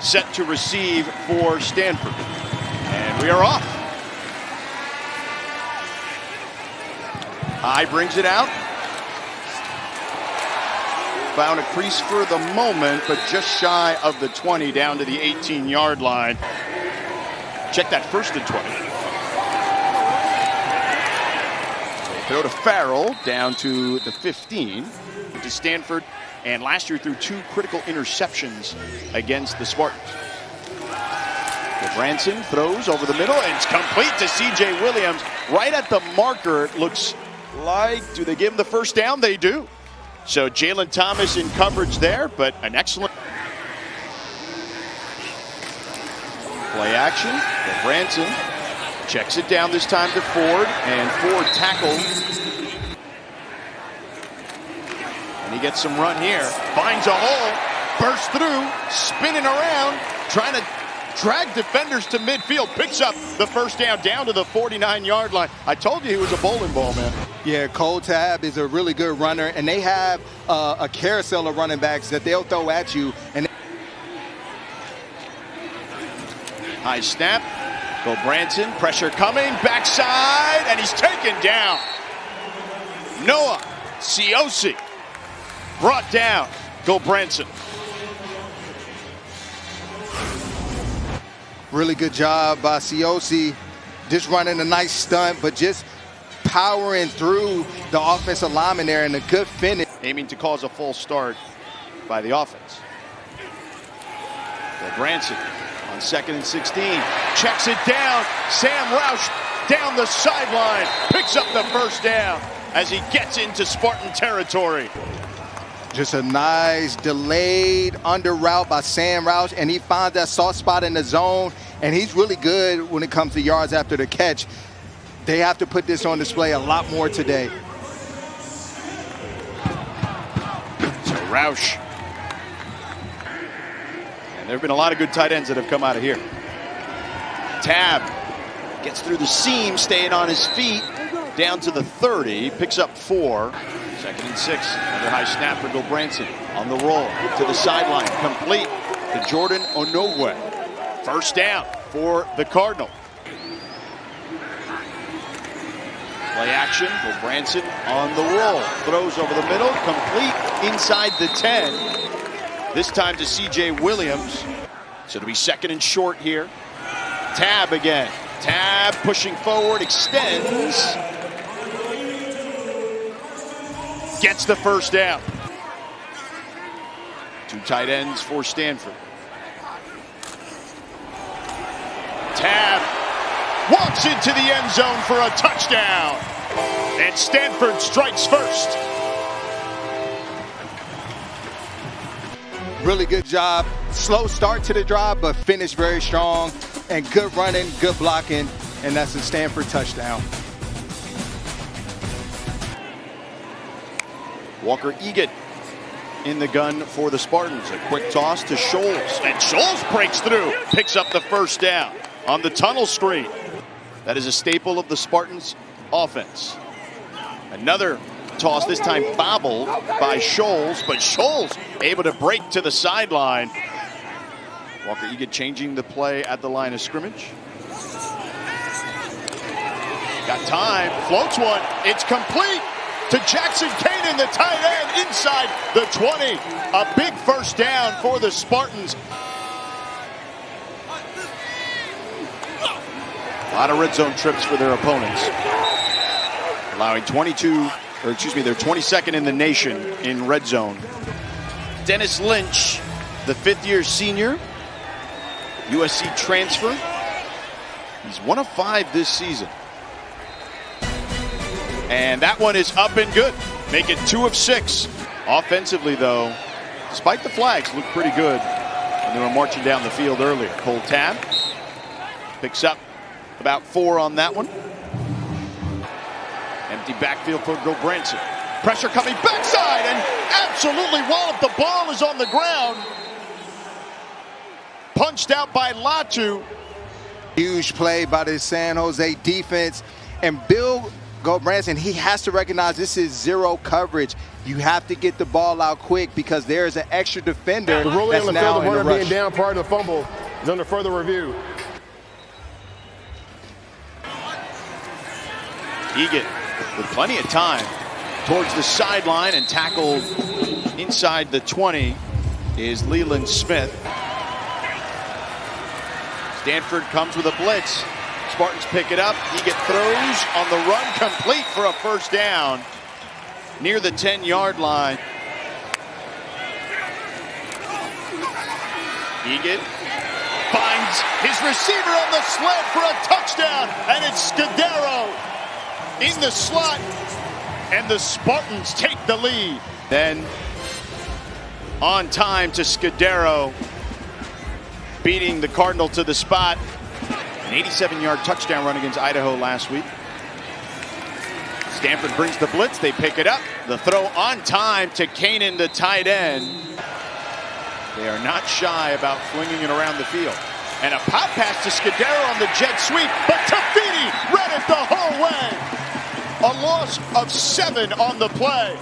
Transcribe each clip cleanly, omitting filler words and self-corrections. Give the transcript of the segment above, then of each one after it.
set to receive for Stanford. And we are off. High brings it out. Found a crease for the moment, but just shy of the 20, down to the 18-yard line. Check that, 1st and 20. Throw to Farrell, down to the 15. To Stanford, and last year threw 2 critical interceptions against the Spartans. Gulbranson throws over the middle, and it's complete to C.J. Williams. Right at the marker, it looks like, do they give him the first down? They do. So Jalen Thomas in coverage there, but an excellent play action. Gulbranson checks it down this time to Ford, and Ford tackles. And he gets some run here, finds a hole, bursts through, spinning around, trying to drag defenders to midfield, picks up the first down to the 49-yard line. I told you he was a bowling ball, man. Yeah, Cole Tab is a really good runner, and they have a carousel of running backs that they'll throw at you. And high snap, Gulbranson, pressure coming, backside, and he's taken down. Noah Siosi brought down Gulbranson. Really good job by Siosi, just running a nice stunt, but just powering through the offensive lineman there, and a good finish. Aiming to cause a false start by the offense. Gulbranson on 2nd and 16, checks it down. Sam Roush down the sideline, picks up the first down as he gets into Spartan territory. Just a nice delayed under route by Sam Roush, and he finds that soft spot in the zone, and he's really good when it comes to yards after the catch. They have to put this on display a lot more today. So Roush. And there have been a lot of good tight ends that have come out of here. Tab gets through the seam, staying on his feet, down to the 30, picks up 4. 2nd and 6, another high snap for Gulbranson. On the roll, to the sideline, complete to Jordan Onogwe. First down for the Cardinal. Play action, Gulbranson on the roll. Throws over the middle, complete inside the 10. This time to C.J. Williams. So it'll be 2nd and short here. Tab again. Tab pushing forward, extends. Gets the first down. 2 tight ends for Stanford. Tab walks into the end zone for a touchdown. And Stanford strikes first. Really good job. Slow start to the drive, but finish very strong. And good running, good blocking, and that's a Stanford touchdown. Walker Eget in the gun for the Spartans. A quick toss to Shoels, and Shoels breaks through, picks up the first down on the tunnel screen. That is a staple of the Spartans' offense. Another toss, this time bobbled by Shoels, but Shoels able to break to the sideline. Walker Eget changing the play at the line of scrimmage. Got time, floats one, it's complete to Jackson Caden, the tight end, inside the 20. A big first down for the Spartans. A lot of red zone trips for their opponents. Allowing they're 22nd in the nation in red zone. Dennis Lynch, the 5th-year senior, USC transfer. He's 1 of 5 this season. And that one is up and good. Make it 2 of 6. Offensively, though, despite the flags, looked pretty good when they were marching down the field earlier. Cole Tab picks up about 4 on that one. Empty backfield for Gulbranson. Pressure coming backside, and absolutely walloped. The ball is on the ground. Punched out by Latu. Huge play by the San Jose defense. And Bill Gulbranson, he has to recognize this is zero coverage. You have to get the ball out quick because there is an extra defender The ruling that's on the now field, the in the runner being rush. down prior to the fumble is under further review. Eget with plenty of time towards the sideline and tackled inside the 20 is Leland Smith. Stanford comes with a blitz. Spartans pick it up. Eget throws on the run, complete for a first down near the 10-yard line. Eget finds his receiver on the slant for a touchdown, and it's Scudero in the slot, and the Spartans take the lead. Then on time to Scudero, beating the Cardinal to the spot. An 87-yard touchdown run against Idaho last week. Stanford brings the blitz, they pick it up. The throw on time to Caden, the tight end. They are not shy about flinging it around the field. And a pop pass to Scudero on the jet sweep, but Tafiti read it the whole way. A loss of 7 on the play.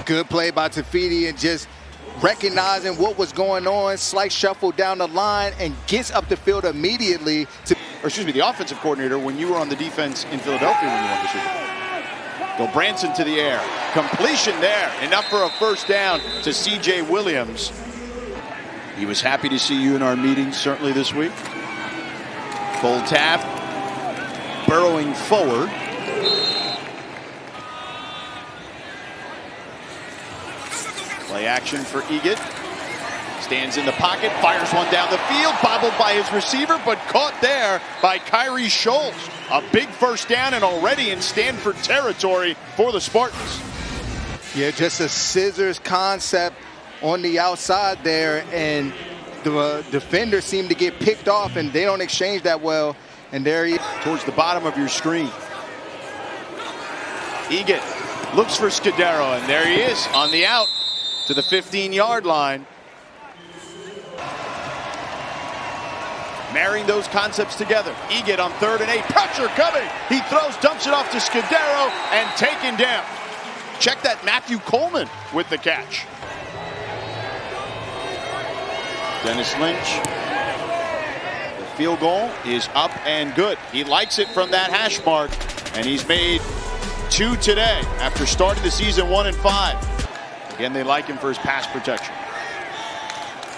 Good play by Tafiti and just recognizing what was going on, slight shuffle down the line, and gets up the field immediately. The offensive coordinator when you were on the defense in Philadelphia when you won the Super Bowl. Gulbranson to the air. Completion there. Enough for a first down to C.J. Williams. He was happy to see you in our meetings, certainly this week. Full tap. Burrowing forward. Play action for Eget. Stands in the pocket, fires one down the field, bobbled by his receiver, but caught there by Kyri Shoels. A big first down and already in Stanford territory for the Spartans. Yeah, just a scissors concept on the outside there, and the defender seemed to get picked off, and they don't exchange that well. And there he is. Towards the bottom of your screen. Eget looks for Scudero, and there he is on the out to the 15-yard line. Marrying those concepts together. Eget on 3rd and 8. Pressure coming. He throws, dumps it off to Scudero, and taken down. Check that, Matthew Coleman with the catch. Dennis Lynch. The field goal is up and good. He likes it from that hash mark, and he's made 2 today after starting the season 1-5. Again, they like him for his pass protection.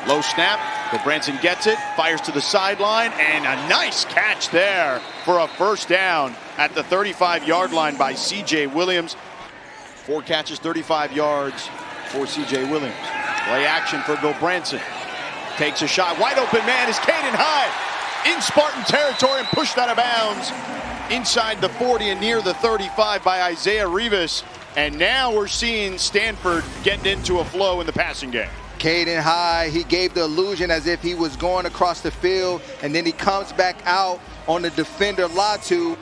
Low snap. Gulbranson gets it, fires to the sideline, and a nice catch there for a first down at the 35-yard line by C.J. Williams. 4 catches, 35 yards for C.J. Williams. Play action for Gulbranson. Takes a shot. Wide open man is Caden High in Spartan territory and pushed out of bounds inside the 40 and near the 35 by Isaiah Rivas. And now we're seeing Stanford getting into a flow in the passing game. Caden High, he gave the illusion as if he was going across the field, and then he comes back out on the defender Latu.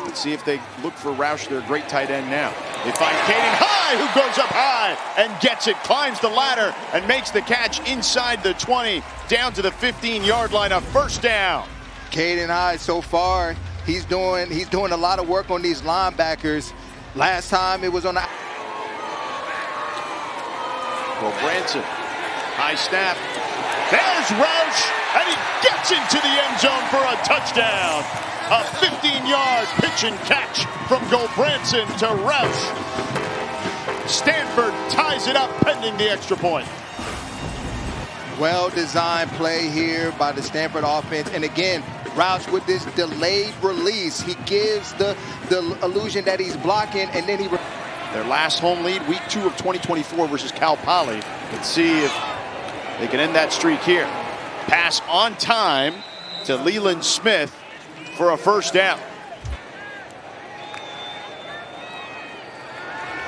Let's see if they look for Roush, their great tight end now. They find Caden High, who goes up high and gets it, climbs the ladder, and makes the catch inside the 20, down to the 15-yard line, a first down. Caden High, so far, he's doing a lot of work on these linebackers. Last time it was on the... Gulbranson, high snap. There's Roush, and he gets into the end zone for a touchdown. A 15-yard pitch and catch from Gulbranson to Roush. Stanford ties it up pending the extra point. Well-designed play here by the Stanford offense. And again, Roush with this delayed release, he gives the illusion that he's blocking, and then he... Their last home lead, week 2 of 2024 versus Cal Poly. Let's see if they can end that streak here. Pass on time to Leland Smith for a first down.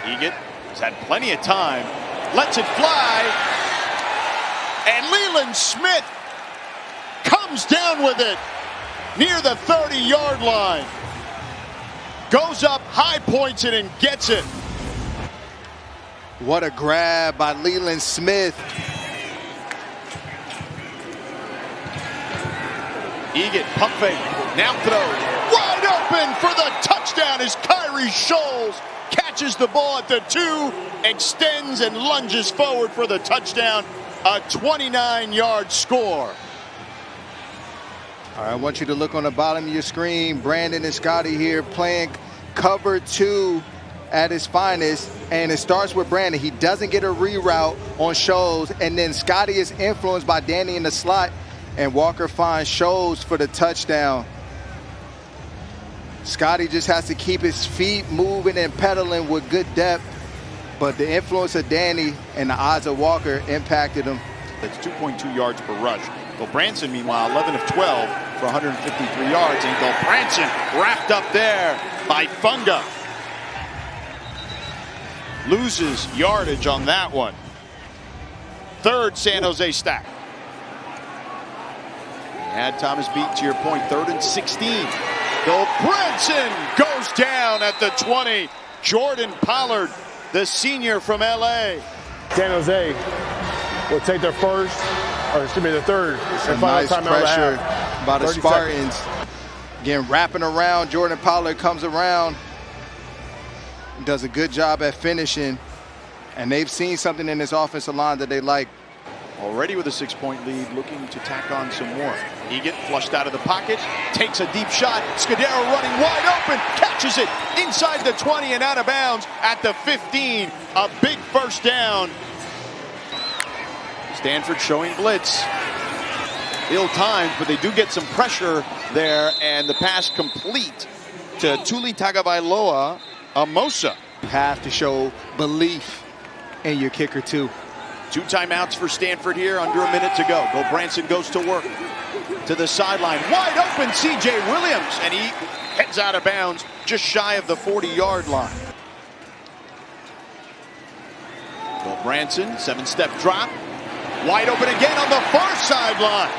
Eget has had plenty of time, lets it fly, and Leland Smith comes down with it near the 30-yard line. Goes up, high points it, and gets it. What a grab by Leland Smith. Eget, pump fake, now throws. Wide open for the touchdown as Kyri Shoels catches the ball at the 2, extends and lunges forward for the touchdown. A 29-yard score. All right, I want you to look on the bottom of your screen. Brandon and Scotty here playing cover 2 at his finest, and it starts with Brandon. He doesn't get a reroute on Shoels, and then Scotty is influenced by Danny in the slot, and Walker finds Shoels for the touchdown. Scotty just has to keep his feet moving and pedaling with good depth, but the influence of Danny and the odds of Walker impacted him. It's 2.2 yards per rush. Gulbranson, meanwhile, 11 of 12 for 153 yards, and Gulbranson wrapped up there by Funga. Loses yardage on that one. Third San Jose stack. Had Thomas beat, to your point, 3rd and 16. Gulbranson goes down at the 20. Jordan Pollard, the senior from LA. San Jose will take their first, or excuse me, the third. Some nice pressure by the Spartans. Again, wrapping around. Jordan Pollard comes around, does a good job at finishing, and they've seen something in this offensive line that they like. Already with a 6-point lead, looking to tack on some more. Eget flushed out of the pocket, takes a deep shot. Scudero running wide open, catches it inside the 20 and out of bounds at the 15. A big first down. Stanford showing blitz. Ill-timed, but they do get some pressure there, and the pass complete to Tuli Tagovailoa Amosa. You have to show belief in your kicker too. 2 timeouts for Stanford here, under a minute to go. Gulbranson goes to work to the sideline. Wide open, C.J. Williams, and he heads out of bounds just shy of the 40-yard line. Gulbranson, 7-step drop. Wide open again on the far sideline.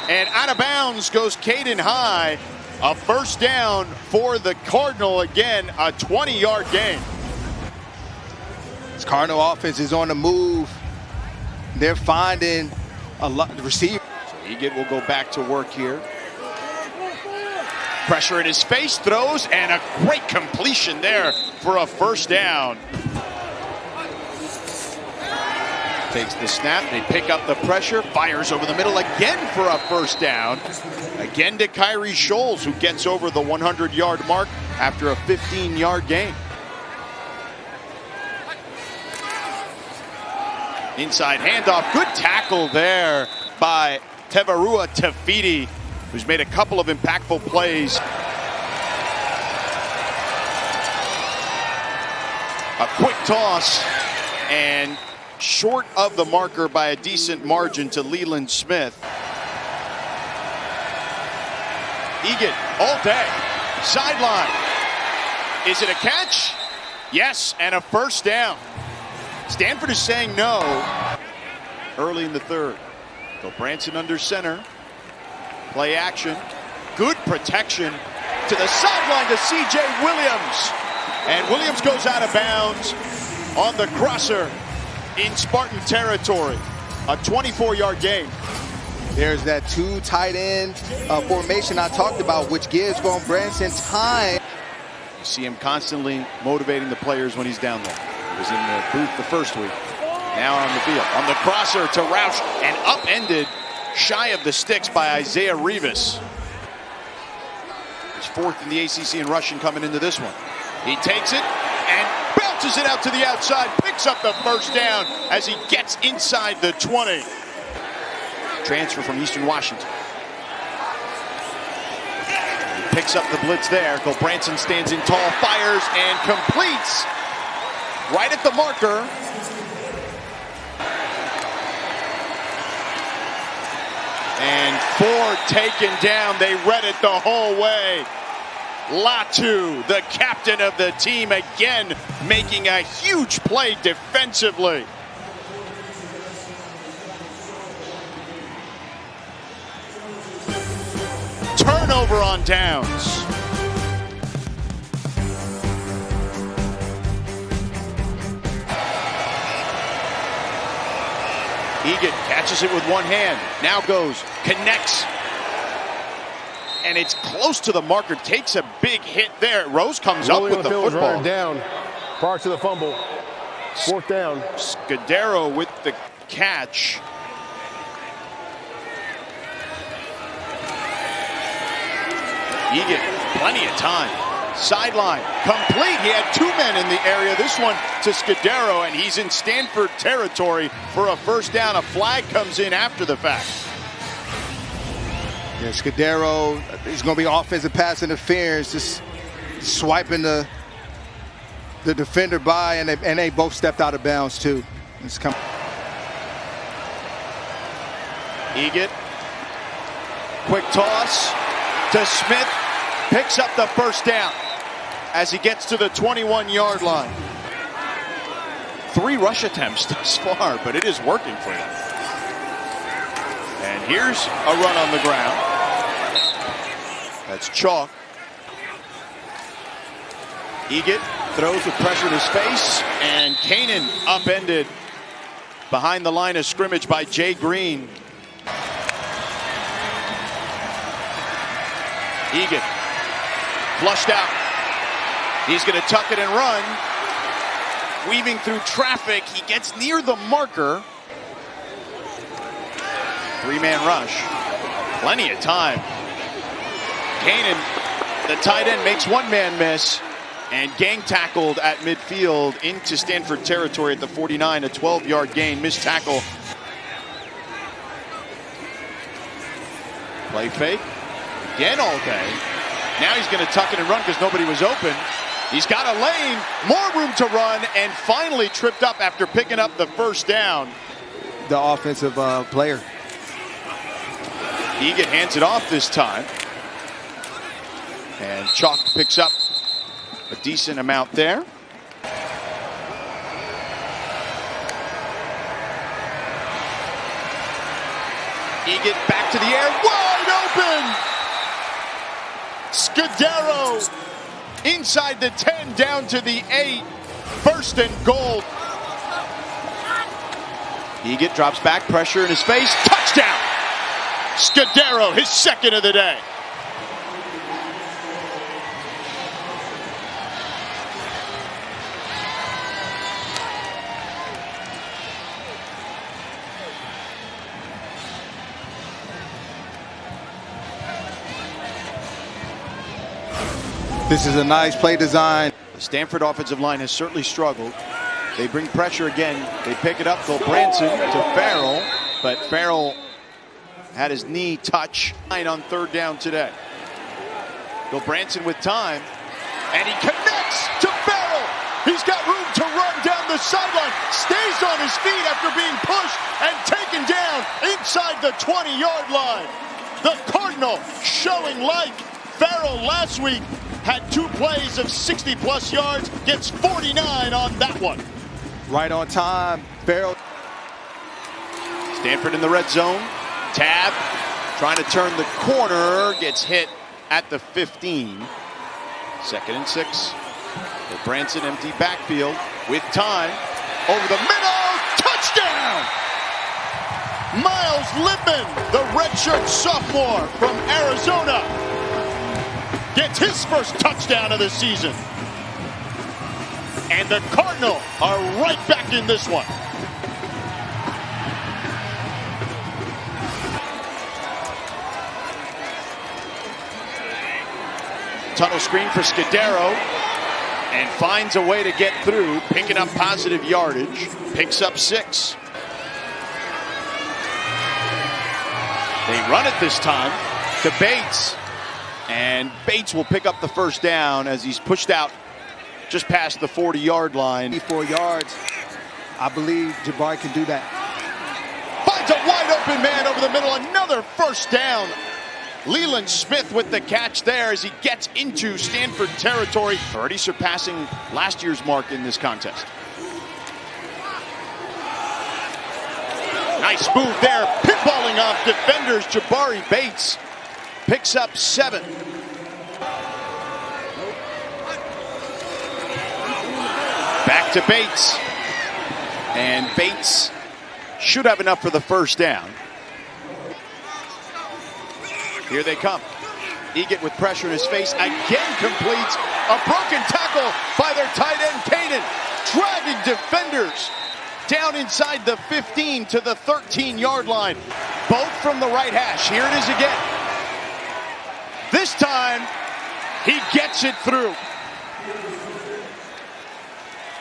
And out of bounds goes Caden High. A first down for the Cardinal. Again, a 20-yard gain. This Cardinal offense is on the move. They're finding a lot of receivers. So Eget will go back to work here. Pressure in his face, throws, and a great completion there for a first down. Takes the snap, they pick up the pressure, fires over the middle again for a first down. Again to Kyri Shoels, who gets over the 100-yard mark after a 15-yard gain. Inside handoff, good tackle there by Tevarua Tafiti, who's made a couple of impactful plays. A quick toss, and short of the marker by a decent margin to Leland Smith. Eget all day, sideline. Is it a catch? Yes, and a first down. Stanford is saying no early in the third. Gulbranson under center. Play action. Good protection to the sideline to C.J. Williams. And Williams goes out of bounds on the crosser in Spartan territory. A 24-yard gain. There's that 2 tight end formation I talked about, which gives Gulbranson time. You see him constantly motivating the players when he's down there. He was in the booth the first week. Now on the field. On the crosser to Roush, and upended shy of the sticks by Isaiah Rivas. He's 4th in the ACC in rushing coming into this one. He takes it and bounces it out to the outside, picks up the first down as he gets inside the 20. Transfer from Eastern Washington. He picks up the blitz there. Gulbranson stands in tall, fires, and completes right at the marker. And 4 taken down. They read it the whole way. Latu, the captain of the team, again making a huge play defensively. Turnover on downs. Eget catches it with one hand. Now goes, connects and it's close to the marker. Takes a big hit there. Rose comes up with the football. Down prior to the fumble. Fourth down. Scudero with the catch. Eget, plenty of time. Sideline, complete. He had two men in the area. This one to Scudero, and he's in Stanford territory for a first down. A flag comes in after the fact. Yeah, Scudero is going to be offensive pass interference, just swiping the defender by, and they both stepped out of bounds too. It's come. Eget, quick toss to Smith, picks up the first down as he gets to the 21-yard line. 3 rush attempts thus far, but it is working for them. And here's a run on the ground. That's chalk. Eget throws with pressure in his face, and Caden upended behind the line of scrimmage by Jay Green. Eget flushed out. He's going to tuck it and run. Weaving through traffic, he gets near the marker. 3-man rush. Plenty of time. Caden, the tight end, makes 1-man miss and gang tackled at midfield into Stanford territory at the 49. A 12-yard gain. Missed tackle. Play fake. Again all day. Now he's going to tuck it and run because nobody was open. He's got a lane, more room to run, and finally tripped up after picking up the first down. The offensive player. Eget hands it off this time. And Chalk picks up a decent amount there. Eget back to the air, wide open! Scudero inside the 10, down to the 8. First and goal. Eget drops back, pressure in his face. Touchdown! Scudero, his second of the day. This is a nice play design. The Stanford offensive line has certainly struggled. They bring pressure again. They pick it up. Gulbranson to Farrell, but Farrell had his knee touch on third down today. Gulbranson with time, and he connects to Farrell. He's got room to run down the sideline. Stays on his feet after being pushed and taken down inside the 20-yard line. The Cardinal showing like Farrell last week. Had 2 plays of 60-plus yards, gets 49 on that one. Right on time, Farrell. Stanford in the red zone. Tab, trying to turn the corner, gets hit at the 15. 2nd and 6. Gulbranson empty backfield with time. Over the middle, touchdown! Miles Lippman, the redshirt sophomore from Arizona, gets his first touchdown of the season. And the Cardinal are right back in this one. Tunnel screen for Scudero, and finds a way to get through, picking up positive yardage, picks up 6. They run it this time to Bates. And Bates will pick up the first down as he's pushed out just past the 40-yard line. 4 yards. I believe Jabari can do that. Finds a wide open man over the middle. Another first down. Leland Smith with the catch there as he gets into Stanford territory. Already surpassing last year's mark in this contest. Nice move there. Pinballing off defenders. Jabari Bates picks up 7. Back to Bates. And Bates should have enough for the first down. Here they come. Eget with pressure in his face again completes a broken tackle by their tight end Caden, dragging defenders down inside the 15 to the 13-yard line. Both from the right hash. Here it is again. This time, he gets it through.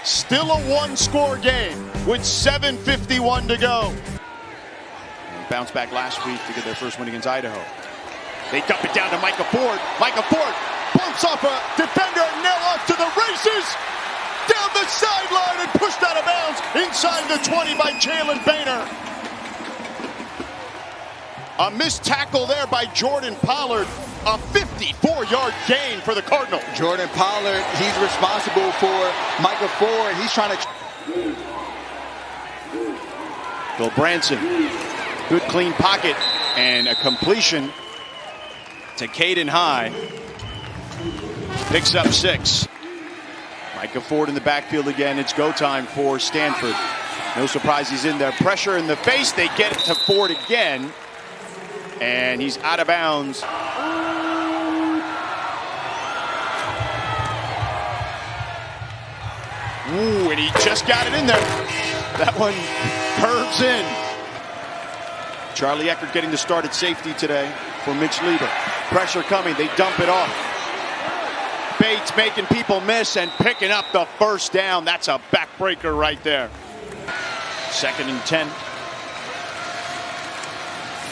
Still a one-score game with 7:51 to go. Bounced back last week to get their first win against Idaho. They dump it down to Micah Ford. Micah Ford bumps off a defender and now off to the races. Down the sideline and pushed out of bounds inside the 20 by Jalen Boehner. A missed tackle there by Jordan Pollard. A 54-yard gain for the Cardinal. Jordan Pollard, he's responsible for Micah Ford. He's trying to... Gulbranson, good clean pocket and a completion to Caden High. Picks up 6. Micah Ford in the backfield again. It's go time for Stanford. No surprise he's in there. Pressure in the face. They get it to Ford again. And he's out of bounds. Ooh, and he just got it in there. That one curves in. Charlie Eckert getting the start at safety today for Mitch Lieber. Pressure coming. They dump it off. Bates making people miss and picking up the first down. That's a backbreaker right there. 2nd and 10.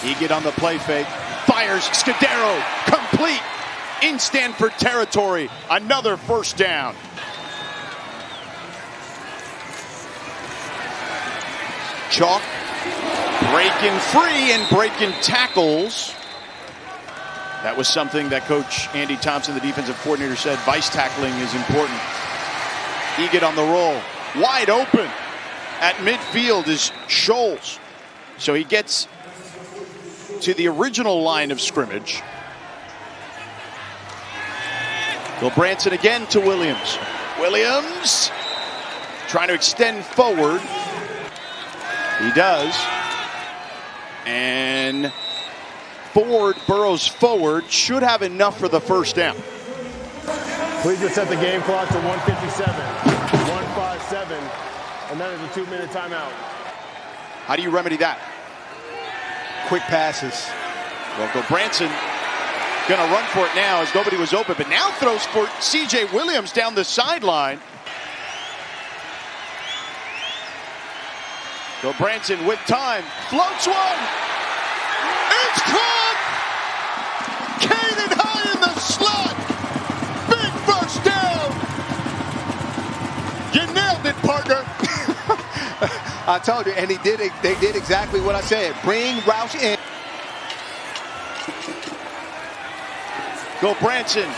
Eget on the play fake. Fires Scudero. Complete in Stanford territory. Another first down. Chalk breaking free and breaking tackles. That was something that Coach Andy Thompson, the defensive coordinator, said vice tackling is important. Eget on the roll. Wide open at midfield is Shoels. So he gets to the original line of scrimmage. Gulbranson again to Williams. Williams trying to extend forward. He does. And Ford burrows forward. Should have enough for the first down. Please just set the game clock to 1:57. 1:57. And then it's a 2-minute timeout. How do you remedy that? Quick passes. Well, Gulbranson gonna run for it now as nobody was open, but now throws for C.J. Williams down the sideline. Gulbranson with time, floats one. It's caught! Caden High in the slot. Big first down. You nailed it, partner. I told you, and they did exactly what I said. Bring Roush in. Gulbranson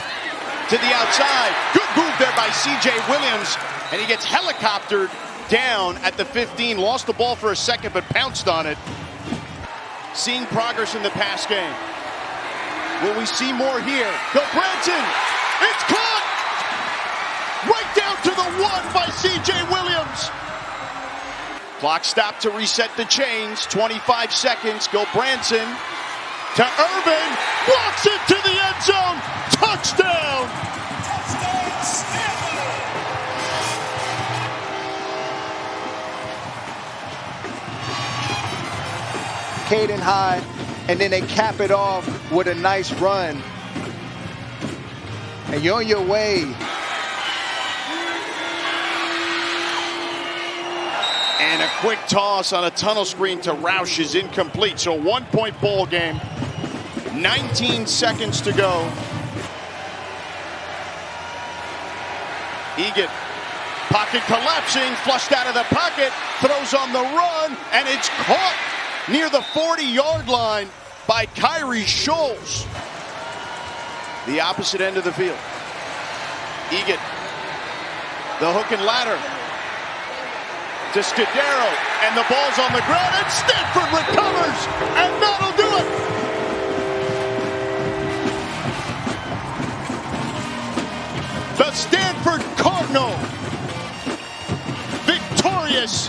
to the outside. Good move there by C.J. Williams, and he gets helicoptered down at the 15. Lost the ball for a second, but pounced on it. Seeing progress in the pass game. Will we see more here? Gulbranson, it's caught! Right down to the 1 by C.J. Williams. Clock stopped to reset the chains. 25 seconds. Gulbranson to Irvin. Walks into the end zone. Touchdown! Caden High, and then they cap it off with a nice run. And you're on your way. And a quick toss on a tunnel screen to Roush is incomplete. So 1-point ball game. 19 seconds to go. Eget, pocket collapsing, flushed out of the pocket, throws on the run, and it's caught near the 40-yard line by Kyri Shoels. The opposite end of the field. Eget, the hook and ladder to Scudero, and the ball's on the ground, and Stanford recovers, and that'll do it. The Stanford Cardinal victorious